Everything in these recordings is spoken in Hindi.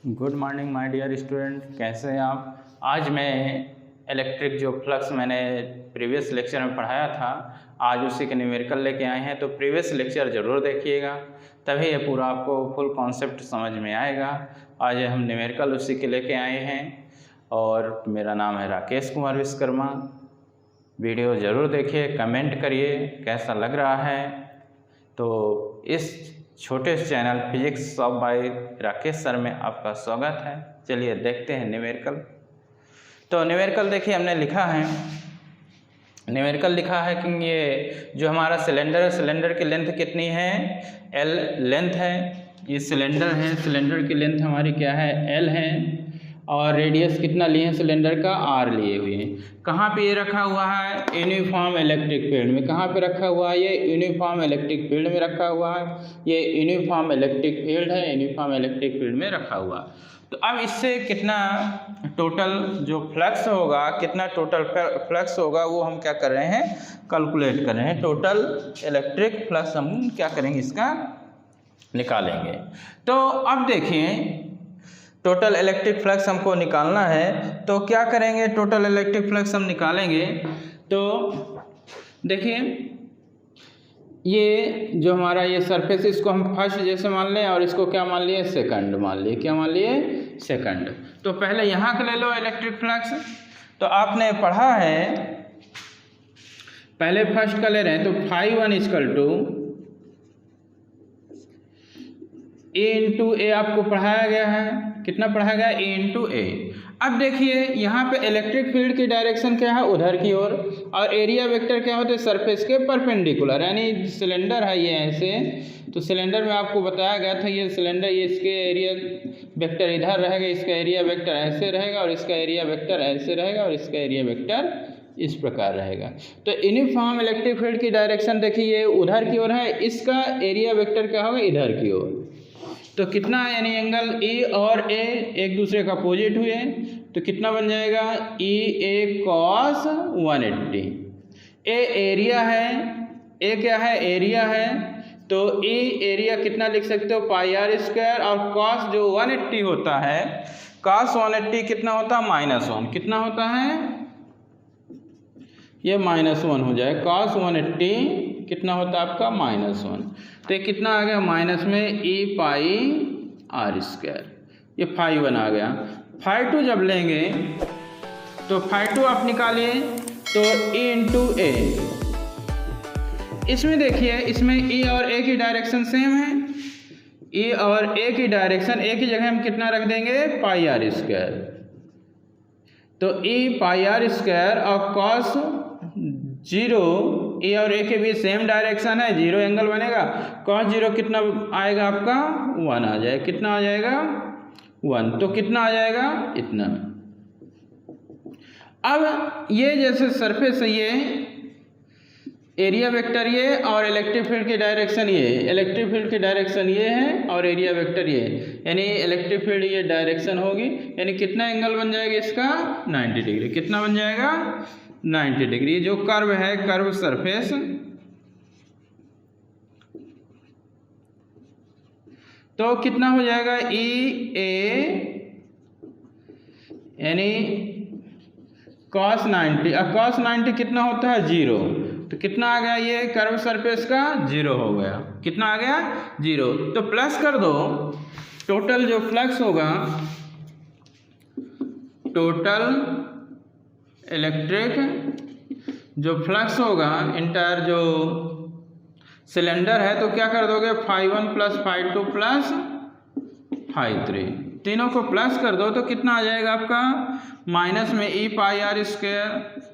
Good morning my dear student, कैसे हैं आप। आज मैं इलेक्ट्रिक जो फ्लक्स मैंने प्रीवियस लेक्चर में पढ़ाया था, आज उसी के न्यूमेरिकल लेके आए हैं। तो प्रीवियस लेक्चर ज़रूर देखिएगा, तभी ये पूरा आपको फुल कॉन्सेप्ट समझ में आएगा। आज हम न्यूमेरिकल उसी के लेके आए हैं और मेरा नाम है राकेश कुमार विश्वकर्मा। वीडियो ज़रूर देखिए, कमेंट करिए कैसा लग रहा है। तो इस छोटे से channel physics of by Rakesh sir में आपका स्वागत है। चलिए देखते हैं न्यूमेरिकल। तो न्यूमेरिकल देखिए, हमने लिखा है, न्यूमेरिकल लिखा है कि ये जो हमारा सिलेंडर है, सिलेंडर की लेंथ कितनी है, एल लेंथ है। ये सिलेंडर है, सिलेंडर की लेंथ हमारी क्या है, एल है। और रेडियस कितना लिए हैं सिलेंडर का, आर लिए हुए हैं। कहाँ पे ये रखा हुआ है, यूनिफॉर्म इलेक्ट्रिक फील्ड में। कहाँ पे रखा हुआ है, ये यूनिफॉर्म इलेक्ट्रिक फील्ड में रखा हुआ है। ये यूनिफॉर्म इलेक्ट्रिक फील्ड है, यूनिफॉर्म इलेक्ट्रिक फील्ड में रखा हुआ। तो अब इससे कितना टोटल जो फ्लक्स होगा, कितना टोटल फ्लक्स होगा, वो हम क्या कर रहे हैं, कैलकुलेट कर रहे हैं। टोटल इलेक्ट्रिक फ्लक्स हम क्या करेंगे, इसका निकालेंगे। तो अब देखिए, टोटल इलेक्ट्रिक फ्लक्स हमको निकालना है। तो क्या करेंगे, टोटल इलेक्ट्रिक फ्लक्स हम निकालेंगे। तो देखिए, ये जो हमारा ये सरफेस, इसको हम फर्स्ट जैसे मान लें और इसको क्या मान लिए, सेकंड मान लिए। क्या मान लिए, सेकंड। तो पहले यहाँ का ले लो इलेक्ट्रिक फ्लक्स। तो आपने पढ़ा है, पहले फर्स्ट का ले रहे हैं। तो φ1 इक्वल टू ए इंटू ए आपको पढ़ाया गया है। कितना पढ़ाया गया, ए इंटू ए। अब देखिए, यहाँ पे इलेक्ट्रिक फील्ड की डायरेक्शन क्या है, उधर की ओर। और एरिया वेक्टर क्या होते हैं, सरफेस के परपेंडिकुलर। यानी सिलेंडर है ये ऐसे, तो सिलेंडर में आपको बताया गया था, ये सिलेंडर, ये इसके एरिया वेक्टर इधर रहेगा, इसका एरिया वेक्टर ऐसे रहेगा, और इसका एरिया वेक्टर ऐसे रहेगा, और इसका एरिया वेक्टर इस प्रकार रहेगा। तो यूनिफॉर्म इलेक्ट्रिक फील्ड की डायरेक्शन देखिए, उधर की ओर है, इसका एरिया वेक्टर क्या होगा, इधर की ओर। तो कितना, यानी एंगल ई और ए एक दूसरे का अपोजिट हुए, तो कितना बन जाएगा, ई ए कॉस 180। ए एरिया है, ए क्या है, एरिया है। तो ई एरिया कितना लिख सकते हो, पाई आर स्क्वायर। और कॉस जो 180 होता है, कॉस 180 कितना होता है, -1। कितना होता है, ये -1 हो जाए। cos 180 कितना होता है आपका, -1। तो ये कितना आ गया, माइनस में ई पाई आर स्क्वायर। ये φ1 आ गया। φ2 जब लेंगे तो φ2 आप निकालिए, तो e इंटू ए। इसमें देखिए, इसमें e और a की डायरेक्शन सेम है। e और a की डायरेक्शन, a की जगह हम कितना रख देंगे, पाई आर स्क्वायर। तो e पाई आर स्क्वायर और cos 0, ए और ए के बीच सेम डायरेक्शन है, 0 एंगल बनेगा। cos 0 कितना आएगा आपका, 1 आ जाएगा। कितना आ जाएगा, 1। तो कितना आ जाएगा, इतना। अब ये जैसे सरफेस है, ये एरिया वेक्टर ये, और इलेक्ट्रिक फील्ड की डायरेक्शन ये, इलेक्ट्रिक फील्ड की डायरेक्शन ये है, और एरिया वेक्टर ये, यानी इलेक्ट्रिक फील्ड ये डायरेक्शन होगी। यानी कितना एंगल बन जाएगा इसका, 90 डिग्री। कितना बन जाएगा, 90 डिग्री। जो कर्व है, कर्व सरफेस, तो कितना हो जाएगा, ई ए यानी cos 90। अब cos 90 कितना होता है, 0। तो कितना आ गया, ये कर्व सरफेस का 0 हो गया। कितना आ गया, 0। तो प्लस कर दो, टोटल जो फ्लक्स होगा, टोटल इलेक्ट्रिक जो फ्लक्स होगा, इंटायर जो सिलेंडर है, तो क्या कर दोगे, φ1 प्लस φ2 प्लस φ3, तीनों को प्लस कर दो। तो कितना आ जाएगा आपका, माइनस में E pi R square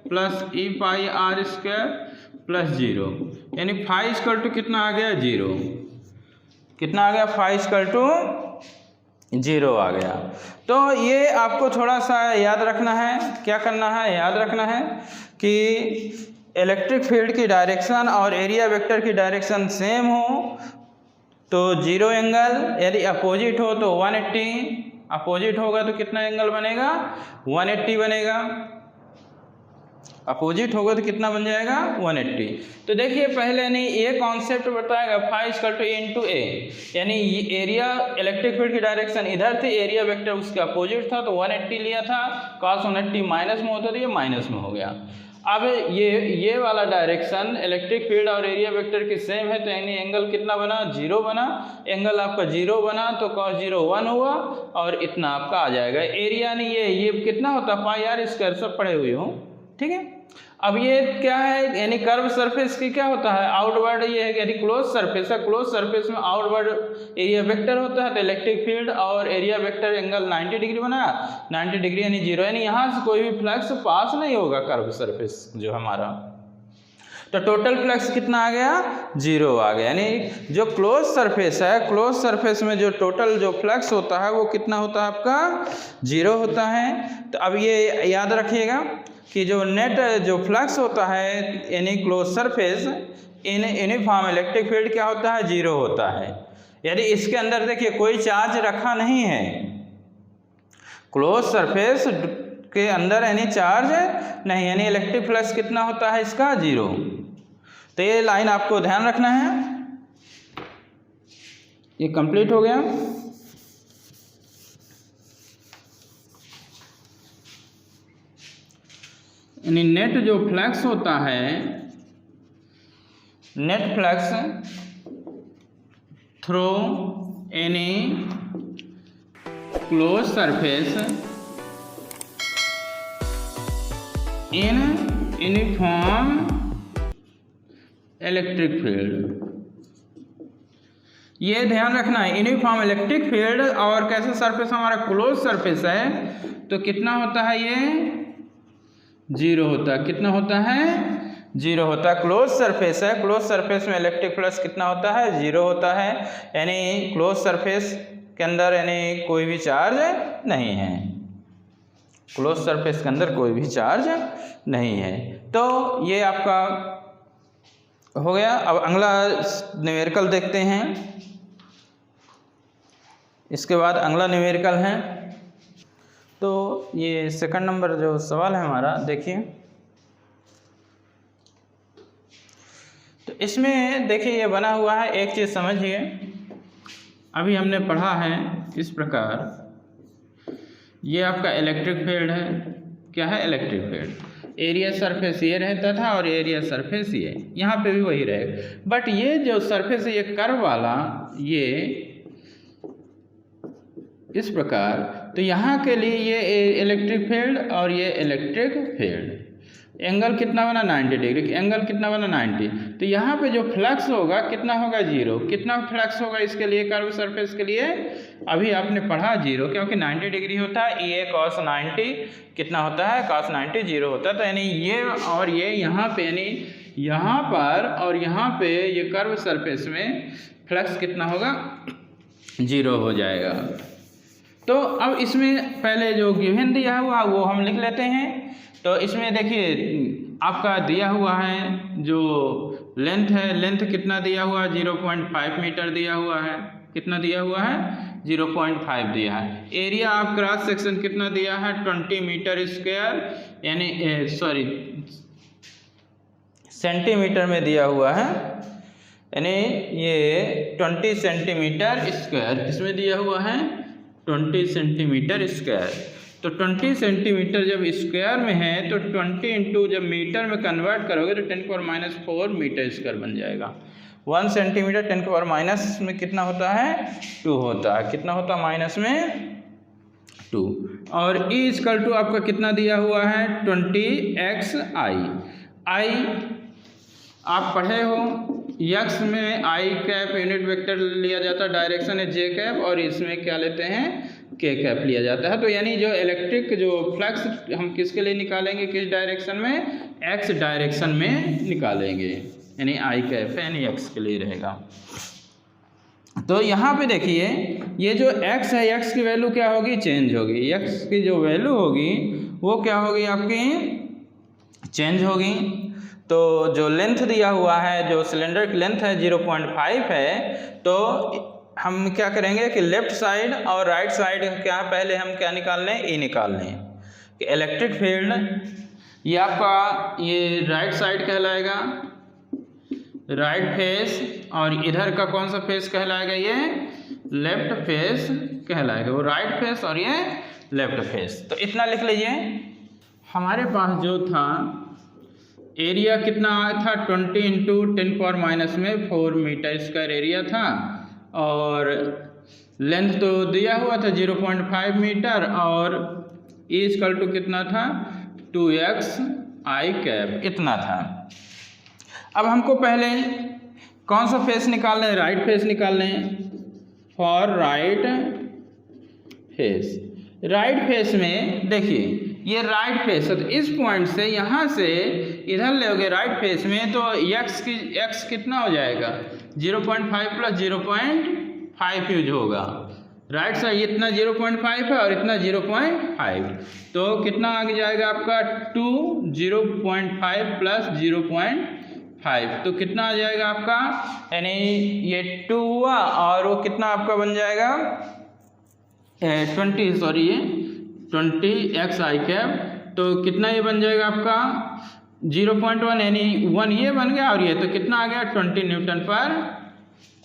plus E pi R square plus 0। यानी φ इक्वल टू कितना आ गया, 0। कितना आ गया, φ इक्वल टू 0 आ गया। तो ये आपको थोड़ा सा याद रखना है। क्या करना है, याद रखना है कि इलेक्ट्रिक फील्ड की डायरेक्शन और एरिया वेक्टर की डायरेक्शन सेम हो तो 0 एंगल, यदि अपोजिट हो तो 180, अपोजिट होगा तो कितना एंगल बनेगा, 180 बनेगा। अपोजिट होगा तो कितना बन जाएगा 180। तो देखिए पहले नहीं ये कॉन्सेप्ट बताएगा phi equal to A into A, यानी एरिया इलेक्ट्रिक फील्ड की डायरेक्शन इधर थी, एरिया वेक्टर उसके अपोजिट था, तो 180 लिया था, cos 180 माइनस में होता था, ये माइनस में हो गया। अब ये वाला डायरेक्शन इलेक्ट्रिक फील्ड और एरिया वेक्टर की सेम है, तो यानी एंगल कितना बना 0 बना, एंगल आपका 0 बना तो cos 0 1 हुआ और इतना आपका आ जाएगा। एरिया नहीं ये कितना होता पाई आर स्क्वायर, सब पढ़े हुए हो, ठीक है। अब ये क्या है, यानी कर्व सरफेस की क्या होता है आउटवर्ड, ये है यानी क्लोज सरफेस है, क्लोज सरफेस में आउटवर्ड एरिया वेक्टर होता है, तो इलेक्ट्रिक फील्ड और एरिया वेक्टर एंगल 90 डिग्री बनाया, 90 डिग्री यानी 0, यानी यहाँ से कोई भी फ्लक्स पास नहीं होगा कर्व सरफेस जो हमारा, तो टोटल फ्लक्स कितना आ गया 0 आ गया। यानी जो क्लोज सरफेस है, क्लोज सरफेस में जो टोटल जो फ्लक्स होता है वो कितना होता है आपका 0 होता है। तो अब ये याद रखिएगा कि जो नेट जो फ्लक्स होता है यानी close surface in uniform electric field क्या होता है 0 होता है। यानी इसके अंदर देखिए कोई चार्ज रखा नहीं है, क्लोज सरफेस के अंदर यानी चार्ज नहीं, यानी इलेक्ट्रिक फ्लक्स कितना होता है इसका 0। तो ये लाइन आपको ध्यान रखना है। ये कंप्लीट हो गया। यानी नेट जो फ्लक्स होता है, net flux through any close surface in uniform electric field, ये ध्यान रखना है। यूनिफॉर्म इलेक्ट्रिक फील्ड और कैसे सरफेस हमारा क्लोज सरफेस है, तो कितना होता है ये 0 होता है। कितना होता है 0 होता है। क्लोज सरफेस है, क्लोज सरफेस में इलेक्ट्रिक फ्लक्स कितना होता है 0 होता है। यानी क्लोज सरफेस के अंदर यानी कोई भी चार्ज नहीं है, क्लोज सरफेस के अंदर कोई भी चार्ज नहीं है। तो ये आपका हो गया। अब अगला न्यूमेरिकल देखते हैं। इसके बाद अगला न्यूमेरिकल है, तो ये सेकंड नंबर जो सवाल है हमारा देखिए। तो इसमें देखिए ये बना हुआ है, एक चीज़ समझिए, अभी हमने पढ़ा है इस प्रकार, ये आपका इलेक्ट्रिक फील्ड है। क्या है इलेक्ट्रिक फील्ड, एरिया सरफेस ये रहता था और एरिया सरफेस ये, यहाँ पे भी वही रहेगा। बट ये जो सरफेस है ये कर्व वाला, ये इस प्रकार, तो यहाँ के लिए ये इलेक्ट्रिक फील्ड और ये इलेक्ट्रिक फील्ड, एंगल कितना बना 90 डिग्री, एंगल कितना बना 90। तो यहाँ पे जो फ्लक्स होगा कितना होगा 0। कितना फ्लक्स होगा इसके लिए कर्व सरफेस के लिए, अभी आपने पढ़ा 0, क्योंकि 90 डिग्री होता है, ये cos 90 कितना होता है cos 90 0 होता है। तो यानी ये और ये यहाँ पे, यानी यहाँ पर और यहाँ पे ये कर्व सरफेस में फ्लक्स कितना होगा 0 हो जाएगा। तो अब इसमें पहले जो गिवन दिया हुआ वो हम लिख लेते हैं। तो इसमें देखिए आपका दिया हुआ है जो लेंथ है, लेंथ कितना दिया हुआ है 0.5 मीटर दिया हुआ है। कितना दिया हुआ है 0.5 दिया है। एरिया ऑफ क्रॉस सेक्शन कितना दिया है 20 मीटर स्क्वायर, यानी सॉरी सेंटीमीटर में दिया हुआ है, यानी ये 20 सेंटीमीटर स्क्वायर इसमें दिया हुआ है 20 सेंटीमीटर स्क्वायर। तो 20 सेंटीमीटर जब स्क्वायर में है तो 20 इंटू जब मीटर में कन्वर्ट करोगे तो 10⁻⁴ मीटर स्क्वायर बन जाएगा। 1 सेंटीमीटर 10⁻⁻ में कितना होता है 2 होता है। कितना होता है माइनस में 2। और E = टू आपका कितना दिया हुआ है 20xi। I आप पढ़े हो, यक्स में आई कैप यूनिट वेक्टर लिया जाता है, डायरेक्शन है जे कैप, और इसमें क्या लेते हैं के कैप लिया जाता है। तो यानी जो इलेक्ट्रिक जो फ्लक्स हम किसके लिए निकालेंगे, किस डायरेक्शन में, एक्स डायरेक्शन में निकालेंगे, यानी आई कैप है यानी एक्स के लिए रहेगा। तो यहाँ पे देखिए ये जो x है, x की वैल्यू क्या होगी चेंज होगी, x की जो वैल्यू होगी वो क्या होगी आपकी चेंज होगी। तो जो लेंथ दिया हुआ है, जो सिलेंडर की लेंथ है 0.5 है, तो हम क्या करेंगे कि लेफ्ट साइड और राइट साइड क्या पहले हम क्या निकाल लें, E निकाल लें कि इलेक्ट्रिक फील्ड ये आपका ये राइट साइड कहलाएगा, राइट फेस, और इधर का कौन सा फेस कहलाएगा, ये लेफ्ट फेस कहलाएगा। वो राइट फेस और ये लेफ्ट फेस। तो इतना लिख लीजिए। हमारे पास जो था एरिया कितना आया था 20 इंटू 10⁻⁻⁴ मीटर स्क्वायर एरिया था, और लेंथ तो दिया हुआ था 0.5 मीटर, और ई इक्वल टू कितना था 2x i कैप, इतना था। अब हमको पहले कौन सा फेस निकालना है, राइट फेस निकालना है। For right face, right face में देखिए ये राइट फेस है, तो इस पॉइंट से यहाँ से इधर लोगे राइट फेस में, तो x कितना हो जाएगा 0.5 प्लस 0.5 यूज होगा। राइट साइड इतना 0.5 है और इतना 0.5, तो कितना आगे जाएगा आपका 2 0.5 प्लस 0.5, तो कितना आ जाएगा आपका, यानी ये 2 हुआ और वो कितना आपका बन जाएगा 20x i कैप, तो कितना ये बन जाएगा आपका 0.1, यानी 1 ये बन गया, और ये तो कितना आ गया 20 न्यूटन पर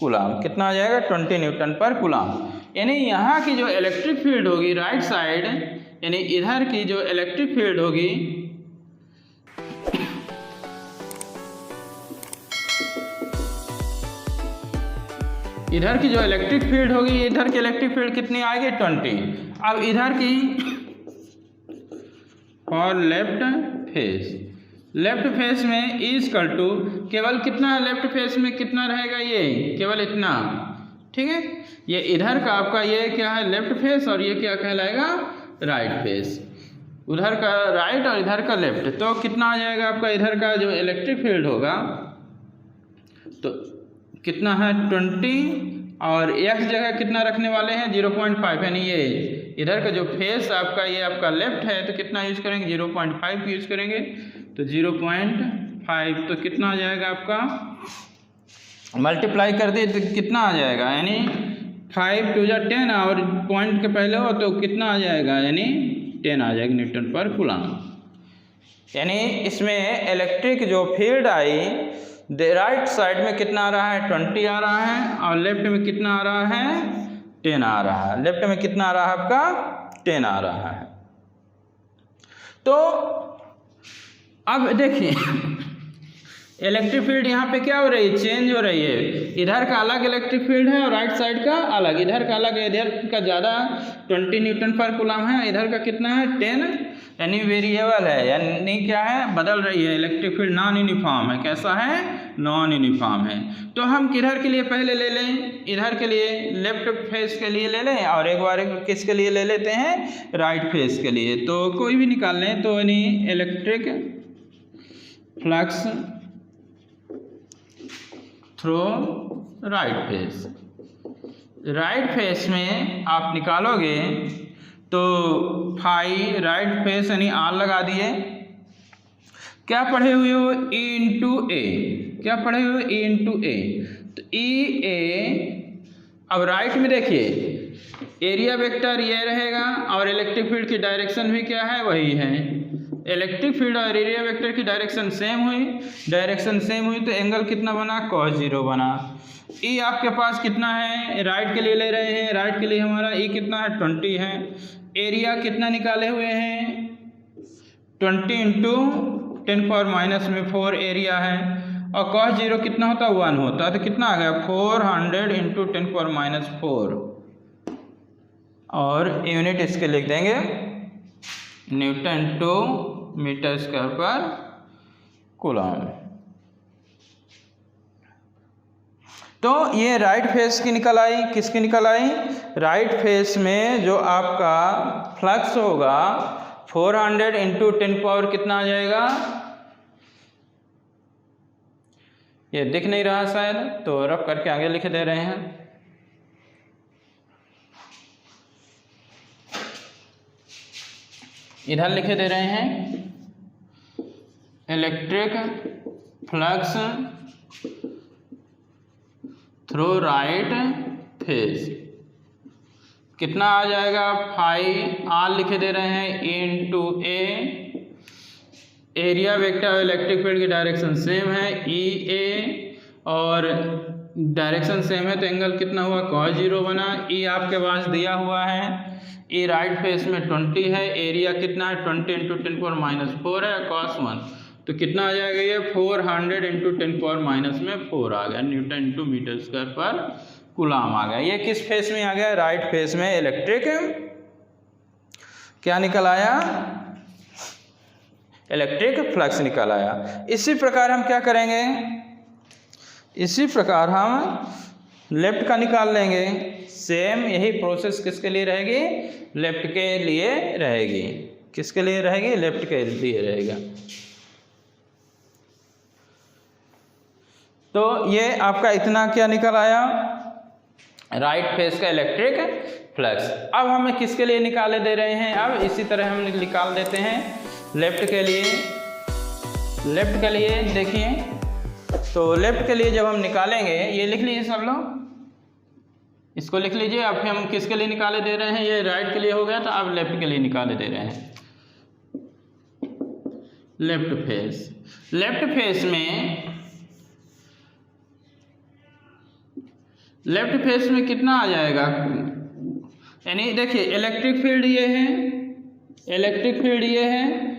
कूलम, कितना आ जाएगा 20 न्यूटन पर कूलम। यानी यहाँ की जो इलेक्ट्रिक फील्ड होगी राइट साइड, यानी इधर की जो इलेक्ट्रिक फील्ड होगी, इधर की जो इलेक्ट्रिक फील्ड होगी, इधर की इलेक्ट्रिक फील्ड कितनी आएगी 20। अब इधर की फॉर लेफ्ट फेस में इक्वल टू केवल कितना है, लेफ्ट फेस में कितना रहेगा, ये केवल इतना, ठीक है। ये इधर का आपका ये क्या है लेफ्ट फेस, और ये क्या कहलाएगा राइट फेस, उधर का राइट और इधर का लेफ्ट, तो कितना आ जाएगा आपका इधर का जो इलेक्ट्रिक फील्ड होगा, तो कितना है 20, और x जगह कितना रखने वाले हैं 0.5, यानी ये इधर का जो फेस आपका ये आपका लेफ्ट है, तो कितना यूज करेंगे 0.5 यूज करेंगे, तो 0.5, तो कितना आ जाएगा आपका मल्टीप्लाई कर दिए तो कितना आ जाएगा, यानी 5 2 जा 10, और पॉइंट के पहले हो तो कितना आ जाएगा, यानी 10 आ जाएगा न्यूटन पर कूलम। यानी इसमें इलेक्ट्रिक जो फील्ड आई राइट साइड में कितना आ रहा है 20 आ रहा है, और लेफ्ट में कितना आ रहा है 10 आ रहा है, लेफ्ट में कितना आ रहा है आपका 10 आ रहा है। तो अब देखिए इलेक्ट्रिक फील्ड यहाँ पे क्या हो रही है, चेंज हो रही है। इधर का अलग इलेक्ट्रिक फील्ड है और राइट साइड का अलग, इधर का अलग है, इधर का ज़्यादा 20 न्यूटन पर कूलम है, इधर का कितना है 10, यानी वेरिएबल है, यानी क्या है बदल रही है। इलेक्ट्रिक फील्ड नॉन यूनिफॉर्म है, कैसा है नॉन यूनिफॉर्म है। तो हम किधर के लिए पहले ले लें, इधर के लिए लेफ्ट फेस के लिए ले लें, और एक बार किसके लिए ले लेते हैं राइट फेस के लिए, तो कोई भी निकाल लें। तो यानी electric flux through right face में आप निकालोगे तो फाई राइट फेस यानी आर लगा दिए, क्या पढ़े हुए हो E इंटू ए, क्या पढ़े हुए E इंटू ए, तो ई ए। अब राइट में देखिए एरिया वेक्टर ये रहेगा, और इलेक्ट्रिक फील्ड की डायरेक्शन भी क्या है वही है। इलेक्ट्रिक फील्ड और एरिया वेक्टर की डायरेक्शन सेम हुई, तो एंगल कितना बना cos 0 बना। ई आपके पास कितना है, राइट के लिए ले रहे हैं, राइट के लिए हमारा ई कितना है 20 है। एरिया कितना निकाले हुए हैं 20 इंटू 10⁻⁴ एरिया है, और cos 0 कितना होता है 1 होता है, तो कितना आ गया 400 इंटू 10⁻⁴, और यूनिट इसके लिख देंगे न्यूटन टू मीटर स्क्वायर पर कूलम। तो ये राइट फेस की निकल आई, किसकी निकल आई, राइट फेस में जो आपका फ्लक्स होगा 400 इंटू 10 कितना आ जाएगा, ये दिख नहीं रहा शायद, तो रफ करके आगे लिख दे रहे हैं। इधर लिखे दे रहे हैं electric flux through right face कितना आ जाएगा, फाई आर लिखे दे रहे हैं E इंटू ए एरिया वेक्टर और इलेक्ट्रिक फील्ड की डायरेक्शन सेम है, ई ए, और डायरेक्शन सेम है तो एंगल कितना हुआ, cos 0 बना। ई आपके पास दिया हुआ है, ई राइट फेस में 20 है, एरिया कितना है 20 × 10⁻⁴ है, cos 1 तो कितना आ जाएगा ये 400 × 10⁻⁴ आ गया, न्यूटन × मीटर स्क्वायर पर कूलाम आ गया। ये किस फेस में आ गया, राइट फेस में इलेक्ट्रिक क्या निकल आया, इलेक्ट्रिक फ्लक्स निकल आया। इसी प्रकार हम क्या करेंगे, इसी प्रकार हम लेफ्ट का निकाल लेंगे। सेम यही प्रोसेस किसके लिए रहेगी, लेफ्ट के लिए रहेगी। किसके लिए रहेगी, लेफ्ट के लिए रहेगा। तो ये आपका इतना क्या निकल आया, राइट फेस का इलेक्ट्रिक फ्लक्स। अब हमें किसके लिए निकाले दे रहे हैं, अब इसी तरह हम निकाल देते हैं लेफ्ट के लिए। लेफ्ट के लिए देखिए, तो लेफ्ट के लिए जब हम निकालेंगे, ये लिख लीजिए सब लोग, इसको लिख लीजिए। अब हम किसके लिए निकाले दे रहे हैं, ये राइट के लिए हो गया, तो अब लेफ्ट के लिए निकाले दे रहे हैं। लेफ्ट फेस, लेफ्ट फेस में, लेफ्ट फेस में कितना आ जाएगा, यानी देखिए इलेक्ट्रिक फील्ड ये है, इलेक्ट्रिक फील्ड ये है,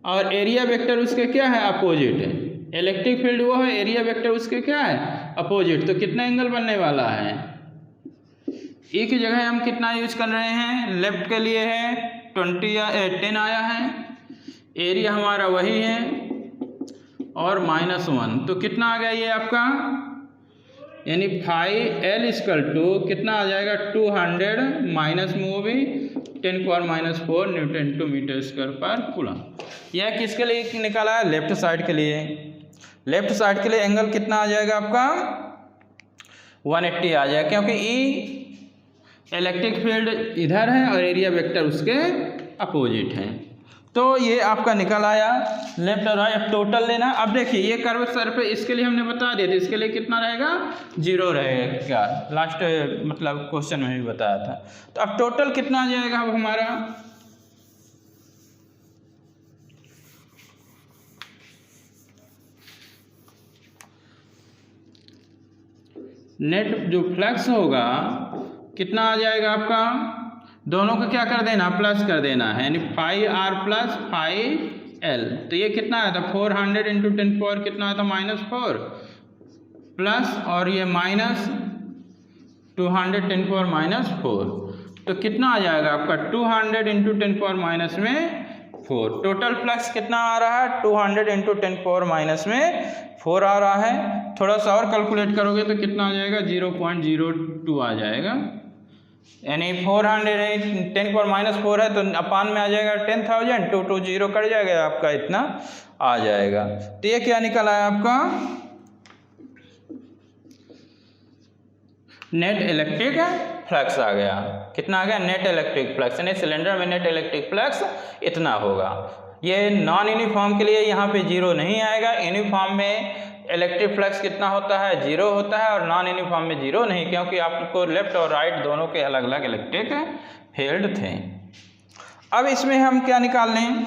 और एरिया वेक्टर उसके क्या है, अपोजिट है। इलेक्ट्रिक फील्ड वो है, एरिया वेक्टर उसके क्या है, अपोजिट। तो कितना एंगल बनने वाला है, ई की जगह हम कितना यूज कर रहे हैं, लेफ्ट के लिए है 10 आया है, एरिया हमारा वही है, और -1 तो कितना आ गया ये आपका, यानी φL = कितना आ जाएगा 200 माइनस में वो भी 10⁻⁴ न्यूटन × मीटर स्क्वायर पर कूलम। यह किसके लिए निकाला है, लेफ्ट साइड के लिए। लेफ्ट साइड के लिए एंगल कितना आ जाएगा आपका 180 आ जाएगा, क्योंकि ई इलेक्ट्रिक फील्ड इधर है और एरिया वेक्टर उसके अपोजिट है। तो ये आपका निकल आया लेफ्ट और राइट। अब टोटल लेना, अब देखिए ये कर्व सर पे, इसके लिए हमने बता दिया था, इसके लिए कितना रहेगा 0 रहेगा, क्या लास्ट मतलब क्वेश्चन में भी बताया था। तो अब टोटल कितना आ जाएगा अब हमारा, नेट जो फ्लक्स होगा कितना आ जाएगा आपका, दोनों को क्या कर देना, प्लस कर देना है, यानी φR + φL। तो ये कितना आया था 400 × 10⁻, कितना आया था -4, प्लस और ये -200 10⁻⁴। तो कितना आ जाएगा आपका 200 × 10⁻⁴। टोटल फ्लक्स कितना आ रहा है 200 × 10⁻⁴ आ रहा है। थोड़ा सा और कैलकुलेट करोगे तो कितना आ जाएगा 0.02 आ जाएगा, यानी 400 10⁻⁴ है तो अपान में आ जाएगा 10,000, 2 0 कट जाएगा, आपका इतना आ जाएगा। तो ये क्या निकल आया आपका नेट इलेक्ट्रिक फ्लक्स आ गया। कितना आ गया, नेट इलेक्ट्रिक फ्लक्स, यानी सिलेंडर में नेट इलेक्ट्रिक फ्लक्स इतना होगा। ये नॉन यूनिफॉर्म के लिए यहाँ पे 0 नहीं आएगा, यूनिफॉर्म में इलेक्ट्रिक फ्लक्स कितना होता है 0 होता है, और नॉन यूनिफॉर्म में 0 नहीं, क्योंकि आपको लेफ्ट और राइट दोनों के अलग अलग इलेक्ट्रिक फील्ड थे। अब इसमें हम क्या निकाल लें,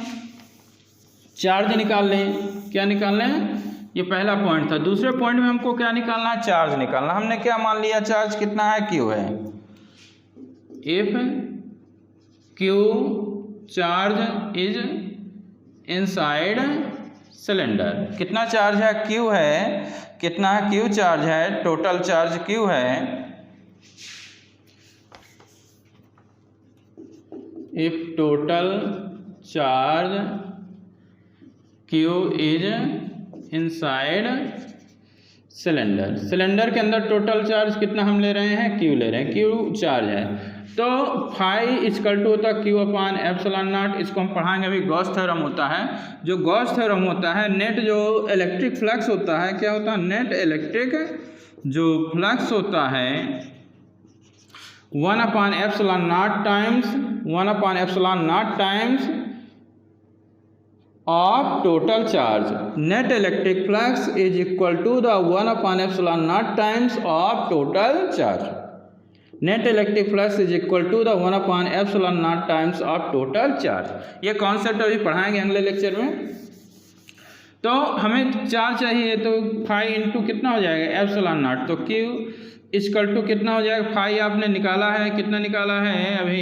चार्ज निकाल लें। क्या निकाल लें, ये पहला पॉइंट था। दूसरे पॉइंट में हमको क्या निकालना है, चार्ज निकालना। हमने क्या मान लिया, चार्ज कितना है, Q है। If Q charge is inside cylinder, कितना चार्ज है, Q है, कितना है, Q चार्ज है, टोटल चार्ज Q है। If total charge Q is inside cylinder, cylinder के अंदर टोटल चार्ज कितना हम ले रहे हैं, Q ले रहे हैं, Q चार्ज है। तो φ = होता है Q/ε0। इसको हम पढ़ाएंगे अभी, गॉस थ्योरम होता है। जो गॉस थ्योरम होता है, नेट जो इलेक्ट्रिक फ्लक्स होता है, क्या होता है, नेट इलेक्ट्रिक जो फ्लक्स होता है 1/ε0 times of total charge. Net electric flux is equal to the 1/ε0 times of total charge. Net electric flux is equal to the 1/ε0 times of total charge. ये कॉन्सेप्ट अभी पढ़ाएंगे अगले लेक्चर में। तो हमें चार्ज चाहिए, तो फाई इंटू कितना हो जाएगा एप्सिलॉन नॉट। तो Q इक्वल टू कितना हो जाएगा, फाई आपने निकाला है, कितना निकाला है अभी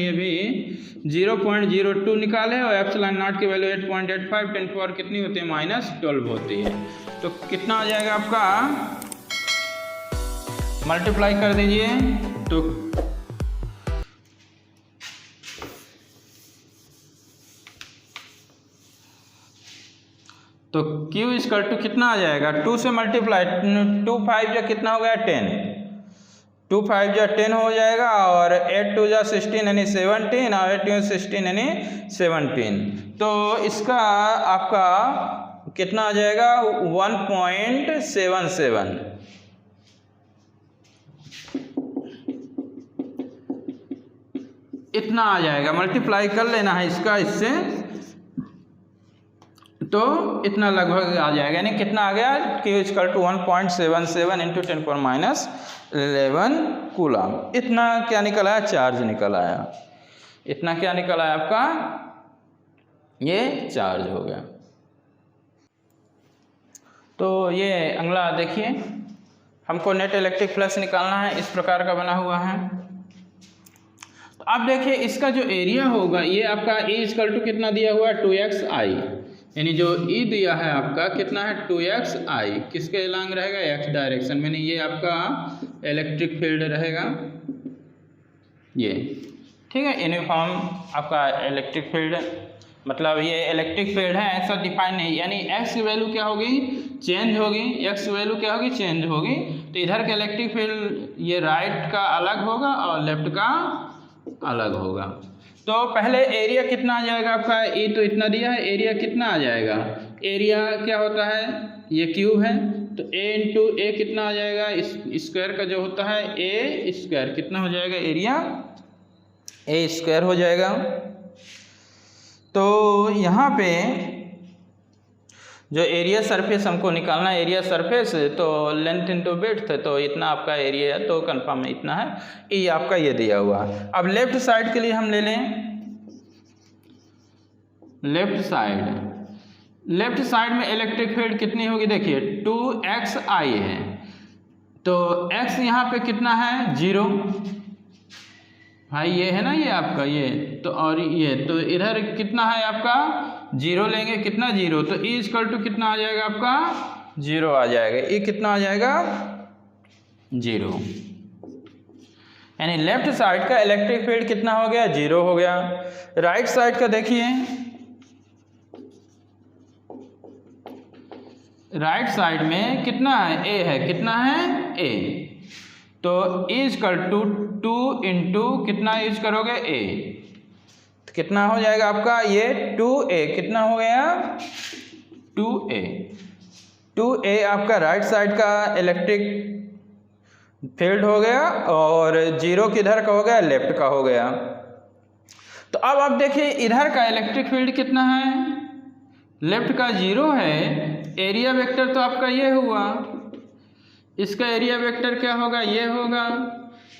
0.02 निकाले और एप्सिलॉन नॉट की वैल्यू 8.85, 10 पावर कितनी होती है -12 होती है। तो कितना हो जाएगा आपका, मल्टीप्लाई कर दीजिए तो Q इक्वल टू कितना आ जाएगा, 2 से मल्टीप्लाई, 2 5 जा कितना हो गया 10, 2 5 जा 10 हो जाएगा और 8 2 जा 16 यानी 17 और 8 2 16 यानी 17। तो इसका आपका कितना आ जाएगा 1.77। इतना आ जाएगा, मल्टीप्लाई कर लेना है इसका इससे, तो इतना लगभग आ जाएगा। यानी कितना आ गया, Q equal to 1.77 into 10 power -11 coulomb. इतना क्या निकल आया, चार्ज निकल आया। इतना क्या निकल आया आपका, ये चार्ज हो गया। तो ये अगला देखिए, हमको नेट इलेक्ट्रिक फ्लक्स निकालना है, इस प्रकार का बना हुआ है। तो आप देखिए इसका जो एरिया होगा, ये आपका E इक्वल टू कितना दिया हुआ है 2xi, यानी जो E दिया है आपका कितना है 2xi, किसके एलॉन्ग रहेगा, x डायरेक्शन में। ये आपका इलेक्ट्रिक फील्ड रहेगा, ये ठीक है, यूनिफॉर्म आपका इलेक्ट्रिक फील्ड, मतलब ये इलेक्ट्रिक फील्ड है, ऐसा डिफाइन नहीं। यानी x की वैल्यू क्या होगी, चेंज होगी, x की वैल्यू क्या होगी, चेंज होगी। तो इधर का इलेक्ट्रिक फील्ड ये राइट का अलग होगा और लेफ्ट का अलग होगा। तो पहले एरिया कितना आ जाएगा आपका, E तो इतना दिया है, एरिया कितना आ जाएगा, एरिया क्या होता है, ये क्यूब है, तो A इंटू ए कितना आ जाएगा, इस स्क्वायर का जो होता है A स्क्वायर, कितना हो जाएगा एरिया, A स्क्वायर हो जाएगा। तो यहाँ पे जो एरिया सरफेस हमको निकालना है, एरिया सरफेस, तो लेंथ इंटू विड्थ, तो इतना आपका एरिया है, तो कंफर्म इतना है, ये आपका ये दिया हुआ। अब लेफ्ट साइड के लिए हम ले लें, लेफ्ट साइड में इलेक्ट्रिक फील्ड कितनी होगी, देखिए 2xi है, तो x यहाँ पे कितना है 0, भाई ये है ना ये आपका ये, तो और ये तो इधर कितना है आपका 0 लेंगे, कितना 0, तो E इक्वल टू कितना आ जाएगा आपका 0 आ जाएगा, E कितना आ जाएगा 0, यानी लेफ्ट साइड का इलेक्ट्रिक फील्ड कितना हो गया 0 हो गया। राइट साइड का देखिए, राइट साइड में कितना है A है, कितना है A, तो E इक्वल टू 2 इंटू कितना यूज करोगे A, तो कितना हो जाएगा आपका ये 2A, कितना हो गया 2A आपका राइट साइड का इलेक्ट्रिक फील्ड हो गया और 0 किधर का हो गया, लेफ्ट का हो गया। तो अब आप देखिए इधर का इलेक्ट्रिक फील्ड कितना है, लेफ्ट का 0 है, एरिया वेक्टर तो आपका ये हुआ, इसका एरिया वेक्टर क्या होगा, ये होगा,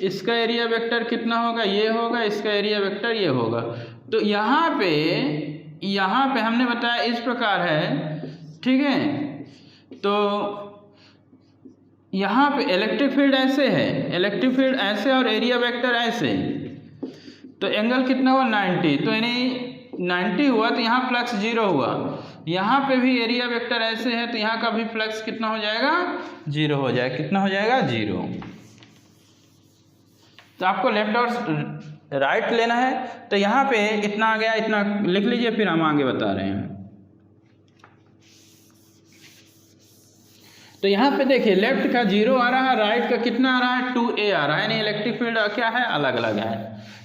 इसका एरिया वेक्टर कितना होगा, ये होगा, इसका एरिया वेक्टर ये होगा। तो यहाँ पे हमने बताया इस प्रकार है, ठीक है। तो यहाँ पे इलेक्ट्रिक फील्ड ऐसे है, इलेक्ट्रिक फील्ड ऐसे और एरिया वेक्टर ऐसे, तो एंगल कितना हुआ 90, तो यानी 90 हुआ, तो यहाँ फ्लक्स 0 हुआ। यहाँ पे भी एरिया वेक्टर ऐसे है, तो यहाँ का भी फ्लक्स कितना हो जाएगा 0 हो जाएगा, कितना हो जाएगा 0। तो आपको लेफ्ट और राइट लेना है, तो यहाँ पे इतना आ गया, इतना लिख लीजिए, फिर हम आगे बता रहे हैं। तो यहाँ पे देखिए लेफ्ट का 0 आ रहा है, राइट का कितना आ रहा है 2A आ रहा है, यानी इलेक्ट्रिक फील्ड क्या है, अलग अलग है,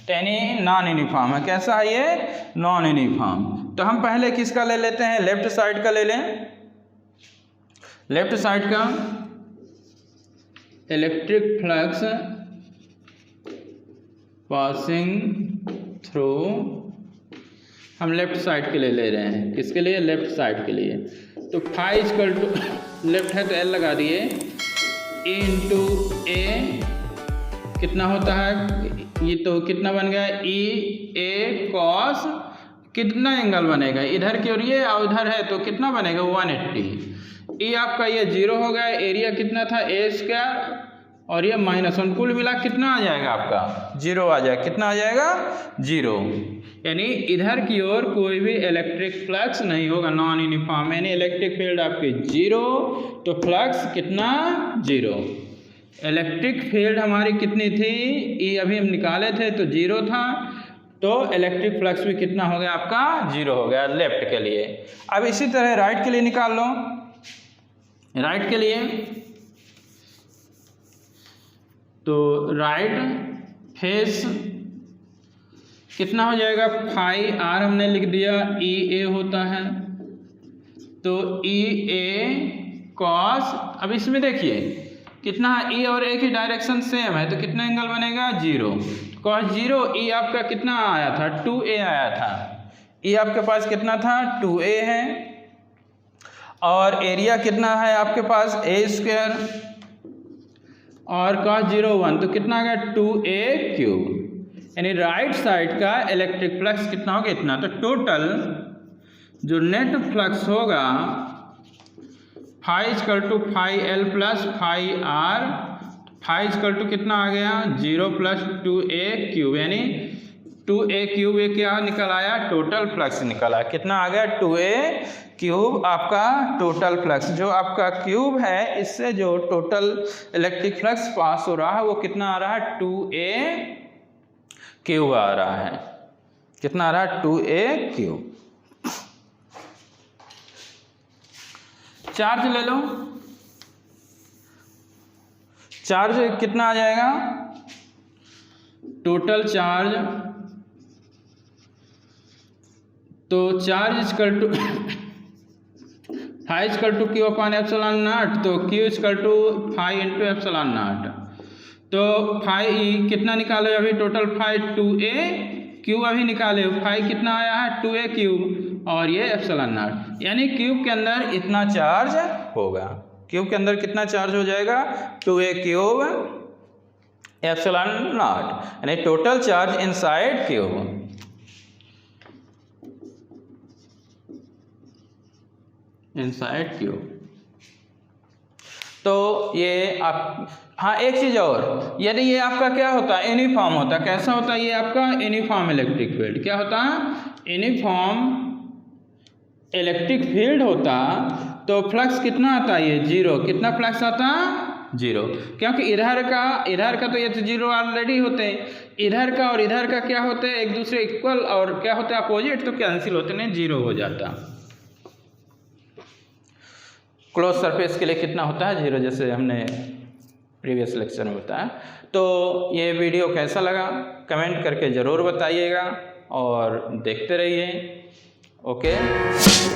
तो यानी नॉन यूनिफॉर्म है। कैसा है ये, नॉन यूनिफॉर्म। तो हम पहले किसका ले लेते हैं, लेफ्ट साइड का ले लें। लेफ्ट साइड का इलेक्ट्रिक फ्लक्स पासिंग थ्रू, हम लेफ्ट साइड के लिए ले रहे हैं, किसके लिए, लेफ्ट साइड के लिए। तो फाई इक्वल टू, लेफ्ट है तो L लगा दिए, E इंटू ए कितना होता है, ये तो कितना बन गया E A cos कितना एंगल बनेगा, इधर की ओर ये और उधर है तो कितना बनेगा 180। ये आपका ये 0 हो गया, एरिया कितना था ए स्क्वायर और ये -1, कुल मिला कितना आ जाएगा आपका 0 आ जाएगा। कितना आ जाएगा 0, यानी इधर की ओर कोई भी इलेक्ट्रिक फ्लक्स नहीं होगा, नॉन यूनिफॉर्म, यानी इलेक्ट्रिक फील्ड आपके 0 तो फ्लक्स कितना 0। इलेक्ट्रिक फील्ड हमारी कितनी थी, ये अभी हम निकाले थे तो 0 था, तो इलेक्ट्रिक फ्लक्स भी कितना हो गया आपका 0 हो गया लेफ्ट के लिए। अब इसी तरह राइट के लिए निकाल लो। राइट के लिए तो राइट फेस कितना हो जाएगा, फाई आर हमने लिख दिया, ई ए होता है तो ई ए कॉस। अब इसमें देखिए कितना है, ई और ए की डायरेक्शन सेम है तो कितना एंगल बनेगा 0। कॉस 0, ई आपका कितना आया था 2a आया था, ई आपके पास कितना था 2a है, और एरिया कितना है आपके पास a स्क्वायर, और cos 0 1 तो कितना आ गया 2a क्यूब, यानी राइट साइड का इलेक्ट्रिक फ्लक्स कितना होगा इतना। तो टोटल जो नेट फ्लक्स होगा phi equal to phi L plus phi R, phi equal to कितना आ गया 0 प्लस 2a क्यूब, यानी 2a क्यूब ये क्या निकल आया टोटल फ्लक्स निकल आया। कितना आ गया 2a क्यूब आपका टोटल फ्लक्स, जो आपका क्यूब है इससे जो टोटल इलेक्ट्रिक फ्लक्स पास हो रहा है वो कितना आ रहा है 2a क्यूब आ रहा है। कितना आ रहा है 2a क्यूब। चार्ज ले लो, चार्ज कितना आ जाएगा टोटल चार्ज, तो charge equal to phi equal to Q upon epsilon naught, तो Q equal to phi into epsilon naught. तो फाई कितना निकाले अभी टोटल फाई 2a क्यूब अभी निकाले, फाई कितना आया है 2a क्यूब और ये एप्सिलॉन नॉट, यानी क्यूब के अंदर इतना चार्ज होगा। क्यूब के अंदर कितना चार्ज हो जाएगा 2a क्यूब एप्सिलॉन नॉट, यानी total charge inside cube. Inside cube. तो ये आप, हाँ एक चीज़ और, यदि ये आपका क्या होता है यूनिफॉर्म होता, कैसा होता है ये आपका यूनिफॉर्म इलेक्ट्रिक फील्ड, क्या होता है यूनिफॉर्म इलेक्ट्रिक फील्ड होता तो फ्लक्स कितना आता है ये 0, कितना फ्लक्स आता 0, क्योंकि इधर का तो ये तो 0 ऑलरेडी होते हैं, इधर का और इधर का क्या होते हैं एक दूसरे इक्वल और क्या होता है अपोजिट, तो कैंसिल होते नहीं 0 हो जाता। क्लोज सरफेस के लिए कितना होता है 0, जैसे हमने प्रीवियस लेक्चर में बताया। तो ये वीडियो कैसा लगा कमेंट करके ज़रूर बताइएगा और देखते रहिए। ओके।